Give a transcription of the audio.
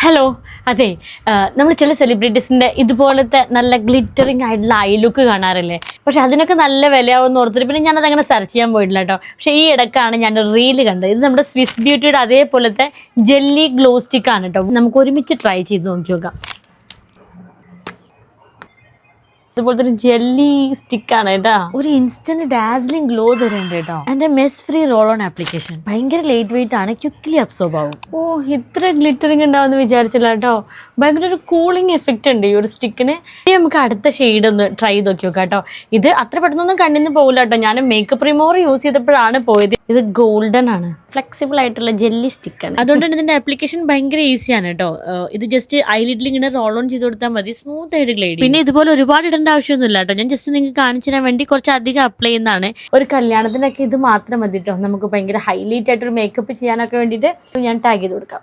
Hello അതെ നമ്മൾ ചില സെലിബ്രിറ്റീസിൻ്റെ ഇതുപോലത്തെ നല്ല ഗ്ലിറ്ററിങ് ആയിട്ടുള്ള ഐ ലുക്ക് കാണാറില്ലേ? പക്ഷെ അതിനൊക്കെ നല്ല വിലയാവുമെന്ന് ഓർത്തിട്ട് പിന്നെ ഞാനത് അങ്ങനെ സെർച്ച് ചെയ്യാൻ പോയിട്ടില്ല കേട്ടോ. പക്ഷേ ഈ ഇടയ്ക്കാണ് ഞാൻ റീല് കണ്ടത്. ഇത് നമ്മുടെ സ്വിസ് ബ്യൂട്ടിയുടെ അതേപോലത്തെ ജെല്ലി ഗ്ലോ സ്റ്റിക്കാണ് കേട്ടോ. നമുക്ക് ഒരുമിച്ച് ട്രൈ ചെയ്ത് നോക്കി നോക്കാം. അതുപോലത്തെ ഒരു ജെല്ലി സ്റ്റിക്കാണ് കേട്ടോ. ഒരു ഇൻസ്റ്റന്റ് ഡാസ്ലിംഗ് ഗ്ലോ തരുന്നുണ്ട് കേട്ടോ. എന്റെ mess free roll on application ഭയങ്കര ലൈറ്റ് വെയിറ്റ് ആണ്, ക്വിക്ലി അബ്സോർബ് ആവും. ഓ, ഇത്ര ഗ്ലിറ്ററിങ് ഉണ്ടാവുമെന്ന് വിചാരിച്ചില്ല കേട്ടോ. ഭയങ്കര ഒരു കൂളിംഗ് എഫക്റ്റ് ഉണ്ട് ഈ ഒരു സ്റ്റിക്കിന്. ഇനി നമുക്ക് അടുത്ത ഷെയ്ഡ് ഒന്ന് ട്രൈ ചെയ്ത് നോക്കി നോക്കാം കേട്ടോ. ഇത് അത്ര പെട്ടെന്നൊന്നും കണ്ണിന്ന് പോകില്ല കേട്ടോ. ഞാൻ മേക്കപ്പ് റിമൂവർ യൂസ് ചെയ്തപ്പോഴാണ് പോയത്. ഇത് ഗോൾഡൻ ആണ്, ഫ്ലെക്സിബിൾ ആയിട്ടുള്ള ജെല്ലി സ്റ്റിക്കാണ്. അതുകൊണ്ട് തന്നെ ഇതിന്റെ ആപ്ലിക്കേഷൻ ഭയങ്കര ഈസിയാണ് കേട്ടോ. ഇത് ജസ്റ്റ് ഐലിഡിൽ ഇങ്ങനെ റോൾ ഓൺ ചെയ്ത് കൊടുത്താൽ മതി, സ്മൂത്ത് ആയിട്ട് ഗ്ലൈഡ്. പിന്നെ ഇതുപോലെ ഒരുപാട് ഇടേണ്ട ആവശ്യമൊന്നുമില്ല കേട്ടോ. ഞാൻ ജസ്റ്റ് നിങ്ങൾക്ക് കാണിച്ചു തരാൻ വേണ്ടി കുറച്ച് അധികം അപ്ലൈ ചെയ്യുന്നതാണ്. ഒരു കല്യാണത്തിനൊക്കെ ഇത് മാത്രം മതി കേട്ടോ. നമുക്ക് ഭയങ്കര ഹൈലൈറ്റ് ആയിട്ടൊരു മേക്കപ്പ് ചെയ്യാനൊക്കെ വേണ്ടിയിട്ട് ഞാൻ ടാഗ് ചെയ്ത് കൊടുക്കാം.